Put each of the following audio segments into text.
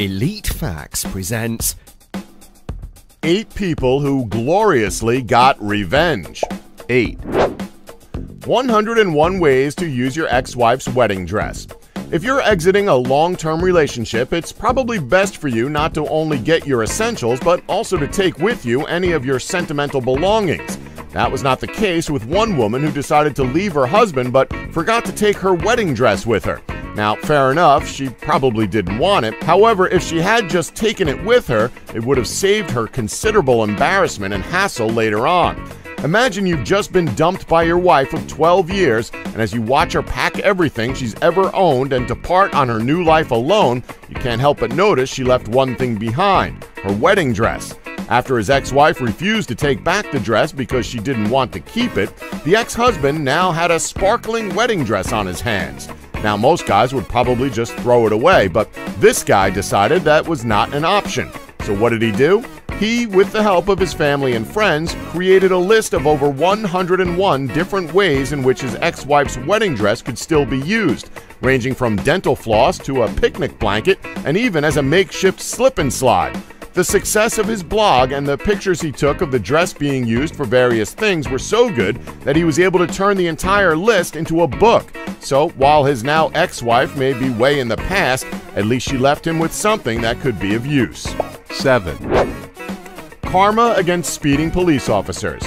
Elite Facts presents 8 people who gloriously got revenge. 8. 101 ways to use your ex-wife's wedding dress. If you're exiting a long-term relationship, it's probably best for you not to only get your essentials, but also to take with you any of your sentimental belongings. That was not the case with one woman who decided to leave her husband but forgot to take her wedding dress with her. Now, fair enough, she probably didn't want it. However, if she had just taken it with her, it would have saved her considerable embarrassment and hassle later on. Imagine you've just been dumped by your wife of 12 years, and as you watch her pack everything she's ever owned and depart on her new life alone, you can't help but notice she left one thing behind: her wedding dress. After his ex-wife refused to take back the dress because she didn't want to keep it, the ex-husband now had a sparkling wedding dress on his hands. Now, most guys would probably just throw it away, but this guy decided that was not an option. So what did he do? He, with the help of his family and friends, created a list of over 101 different ways in which his ex-wife's wedding dress could still be used, ranging from dental floss to a picnic blanket and even as a makeshift slip and slide. The success of his blog and the pictures he took of the dress being used for various things were so good that he was able to turn the entire list into a book. So, while his now ex-wife may be way in the past, at least she left him with something that could be of use. 7. Karma against speeding police officers.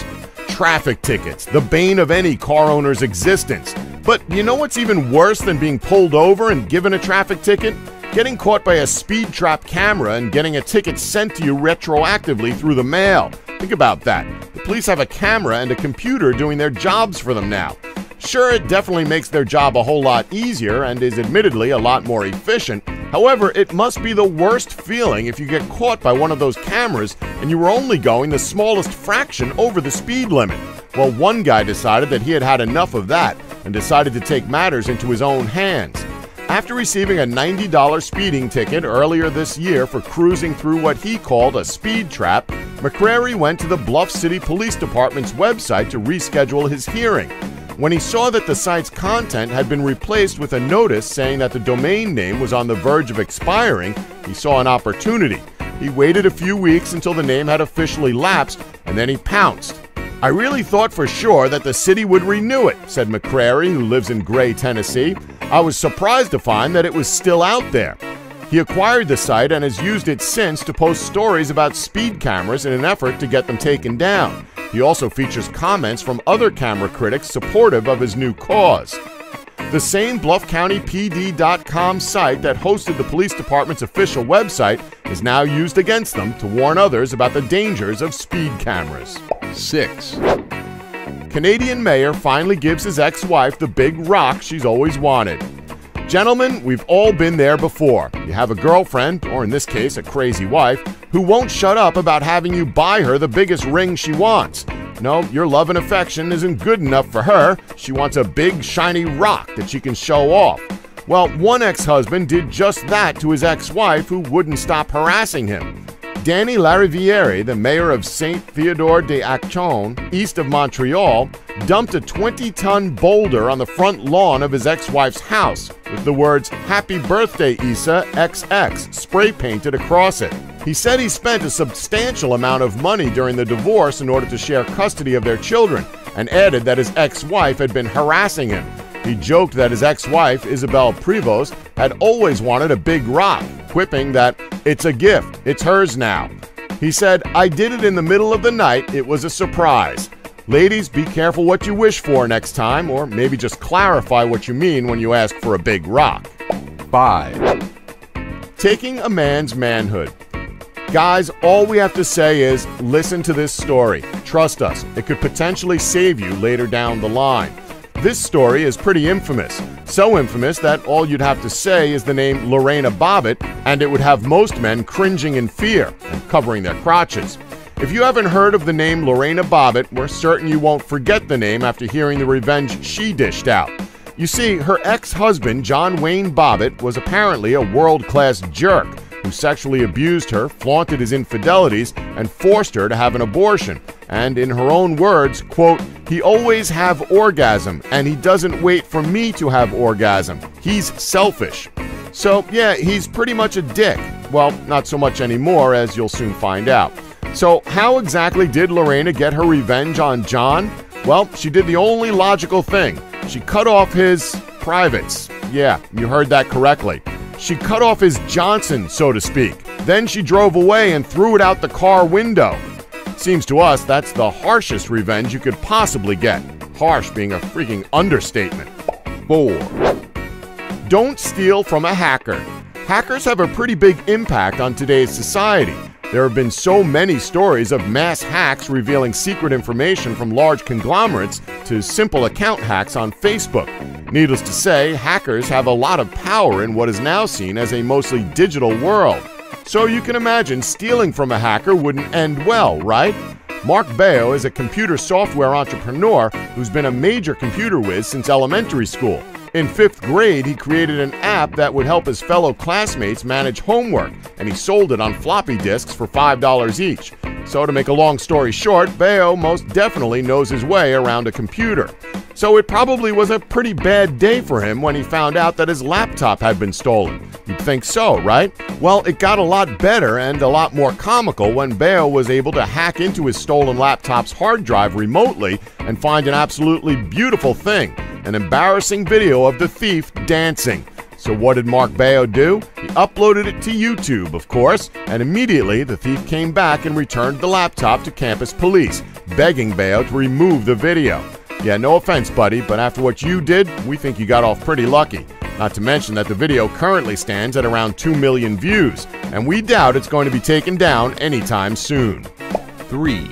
Traffic tickets, the bane of any car owner's existence. But you know what's even worse than being pulled over and given a traffic ticket? Getting caught by a speed trap camera and getting a ticket sent to you retroactively through the mail. Think about that. The police have a camera and a computer doing their jobs for them now. Sure, it definitely makes their job a whole lot easier and is admittedly a lot more efficient. However, it must be the worst feeling if you get caught by one of those cameras and you were only going the smallest fraction over the speed limit. Well, one guy decided that he had had enough of that and decided to take matters into his own hands. After receiving a $90 speeding ticket earlier this year for cruising through what he called a speed trap, McCrary went to the Bluff City Police Department's website to reschedule his hearing. When he saw that the site's content had been replaced with a notice saying that the domain name was on the verge of expiring, he saw an opportunity. He waited a few weeks until the name had officially lapsed, and then he pounced. "I really thought for sure that the city would renew it," said McCrary, who lives in Gray, Tennessee. "I was surprised to find that it was still out there." He acquired the site and has used it since to post stories about speed cameras in an effort to get them taken down. He also features comments from other camera critics supportive of his new cause. The same BluffCountyPD.com site that hosted the police department's official website is now used against them to warn others about the dangers of speed cameras. 6. Canadian mayor finally gives his ex-wife the big rock she's always wanted. Gentlemen, we've all been there before. You have a girlfriend, or in this case a crazy wife, who won't shut up about having you buy her the biggest ring she wants. No, your love and affection isn't good enough for her. She wants a big shiny rock that she can show off. Well, one ex-husband did just that to his ex-wife, who wouldn't stop harassing him. Danny Lariviere, the mayor of Saint Theodore de Acton, east of Montreal, dumped a 20-ton boulder on the front lawn of his ex-wife's house with the words "Happy Birthday, Issa, XX" spray painted across it. He said he spent a substantial amount of money during the divorce in order to share custody of their children, and added that his ex-wife had been harassing him. He joked that his ex-wife, Isabelle Prevost, had always wanted a big rock, quipping that "it's a gift, it's hers now." He said, "I did it in the middle of the night, it was a surprise." Ladies, be careful what you wish for next time, or maybe just clarify what you mean when you ask for a big rock. 5. Taking a man's manhood. Guys, all we have to say is, listen to this story. Trust us, it could potentially save you later down the line. This story is pretty infamous. So infamous that all you'd have to say is the name Lorena Bobbitt, and it would have most men cringing in fear and covering their crotches. If you haven't heard of the name Lorena Bobbitt, we're certain you won't forget the name after hearing the revenge she dished out. You see, her ex-husband, John Wayne Bobbitt, was apparently a world-class jerk who sexually abused her, flaunted his infidelities, and forced her to have an abortion. And in her own words, quote, "He always have orgasm, and he doesn't wait for me to have orgasm. He's selfish." So yeah, he's pretty much a dick. Well, not so much anymore, as you'll soon find out. So how exactly did Lorena get her revenge on John? Well, she did the only logical thing. She cut off his privates. Yeah, you heard that correctly. She cut off his Johnson, so to speak. Then she drove away and threw it out the car window. Seems to us that's the harshest revenge you could possibly get. Harsh being a freaking understatement. 4. Don't steal from a hacker. Hackers have a pretty big impact on today's society. There have been so many stories of mass hacks revealing secret information from large conglomerates to simple account hacks on Facebook. Needless to say, hackers have a lot of power in what is now seen as a mostly digital world. So you can imagine stealing from a hacker wouldn't end well, right? Mark Baio is a computer software entrepreneur who's been a major computer whiz since elementary school. In 5th grade, he created an app that would help his fellow classmates manage homework, and he sold it on floppy disks for $5 each. So to make a long story short, Baio most definitely knows his way around a computer. So it probably was a pretty bad day for him when he found out that his laptop had been stolen. You'd think so, right? Well, it got a lot better and a lot more comical when Baio was able to hack into his stolen laptop's hard drive remotely and find an absolutely beautiful thing, an embarrassing video of the thief dancing. So what did Mark Baio do? He uploaded it to YouTube, of course, and immediately the thief came back and returned the laptop to campus police, begging Baio to remove the video. Yeah, no offense, buddy, but after what you did, we think you got off pretty lucky. Not to mention that the video currently stands at around 2 million views, and we doubt it's going to be taken down anytime soon. 3.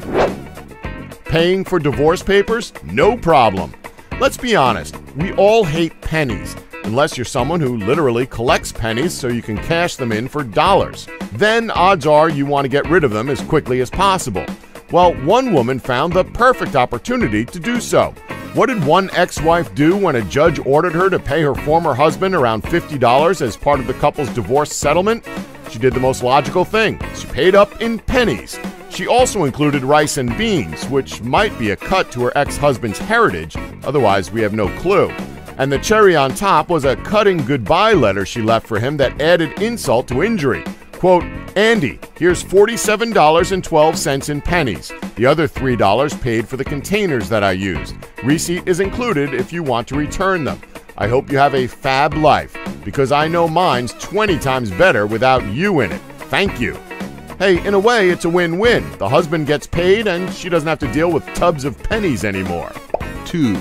Paying for divorce papers? No problem. Let's be honest, we all hate pennies, unless you're someone who literally collects pennies so you can cash them in for dollars. Then odds are you want to get rid of them as quickly as possible. Well, one woman found the perfect opportunity to do so. What did one ex-wife do when a judge ordered her to pay her former husband around $50 as part of the couple's divorce settlement? She did the most logical thing. She paid up in pennies. She also included rice and beans, which might be a cut to her ex-husband's heritage, otherwise we have no clue. And the cherry on top was a cutting goodbye letter she left for him that added insult to injury. Quote, "Andy, here's $47.12 in pennies. The other $3 paid for the containers that I used. Receipt is included if you want to return them. I hope you have a fab life, because I know mine's 20 times better without you in it. Thank you." Hey, in a way, it's a win-win. The husband gets paid and she doesn't have to deal with tubs of pennies anymore. 2.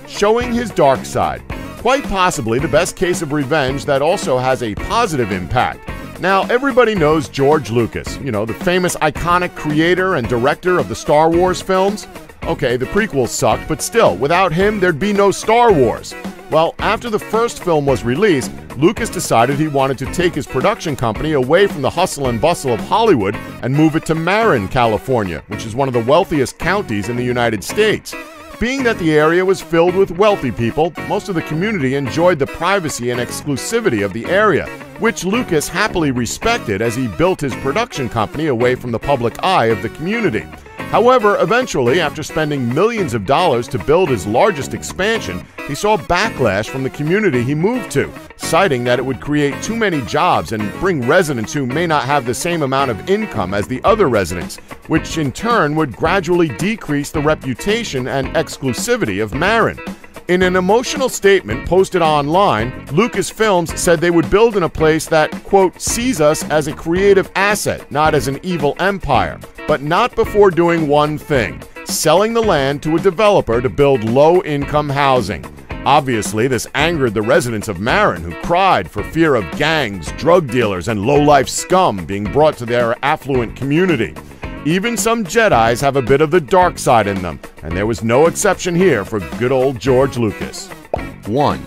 Showing his dark side. Quite possibly the best case of revenge that also has a positive impact. Now, everybody knows George Lucas, the famous iconic creator and director of the Star Wars films. Okay, the prequels sucked, but still, without him, there'd be no Star Wars. Well, after the first film was released, Lucas decided he wanted to take his production company away from the hustle and bustle of Hollywood and move it to Marin, California, which is one of the wealthiest counties in the United States. Being that the area was filled with wealthy people, most of the community enjoyed the privacy and exclusivity of the area, which Lucas happily respected as he built his production company away from the public eye of the community. However, eventually, after spending millions of dollars to build his largest expansion, he saw backlash from the community he moved to, citing that it would create too many jobs and bring residents who may not have the same amount of income as the other residents, which in turn would gradually decrease the reputation and exclusivity of Marin. In an emotional statement posted online, Lucasfilms said they would build in a place that, quote, "sees us as a creative asset, not as an evil empire, but not before doing one thing, selling the land to a developer to build low-income housing." Obviously, this angered the residents of Marin, who cried for fear of gangs, drug dealers, and low-life scum being brought to their affluent community. Even some Jedis have a bit of the dark side in them, and there was no exception here for good old George Lucas. 1.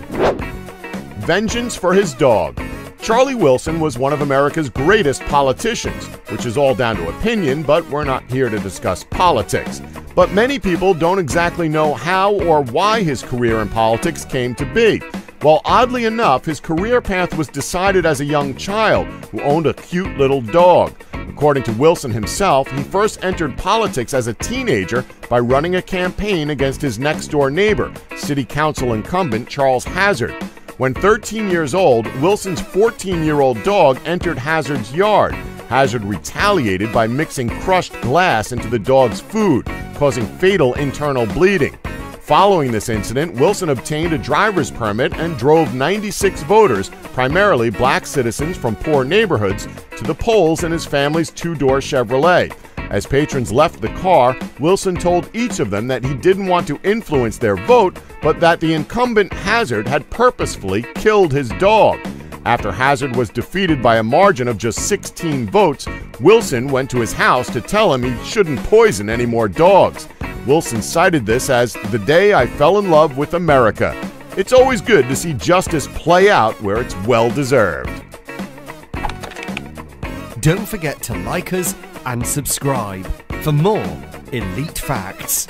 Vengeance for his dog. Charlie Wilson was one of America's greatest politicians, which is all down to opinion, but we're not here to discuss politics. But many people don't exactly know how or why his career in politics came to be. Well, oddly enough, his career path was decided as a young child who owned a cute little dog. According to Wilson himself, he first entered politics as a teenager by running a campaign against his next-door neighbor, city council incumbent Charles Hazard. When 13 years old, Wilson's 14-year-old dog entered Hazard's yard. Hazard retaliated by mixing crushed glass into the dog's food, causing fatal internal bleeding. Following this incident, Wilson obtained a driver's permit and drove 96 voters, primarily black citizens from poor neighborhoods, to the polls in his family's two-door Chevrolet. As patrons left the car, Wilson told each of them that he didn't want to influence their vote, but that the incumbent Hazard had purposefully killed his dog. After Hazard was defeated by a margin of just 16 votes, Wilson went to his house to tell him he shouldn't poison any more dogs. Wilson cited this as the day I fell in love with America. It's always good to see justice play out where it's well-deserved. Don't forget to like us and subscribe for more elite facts.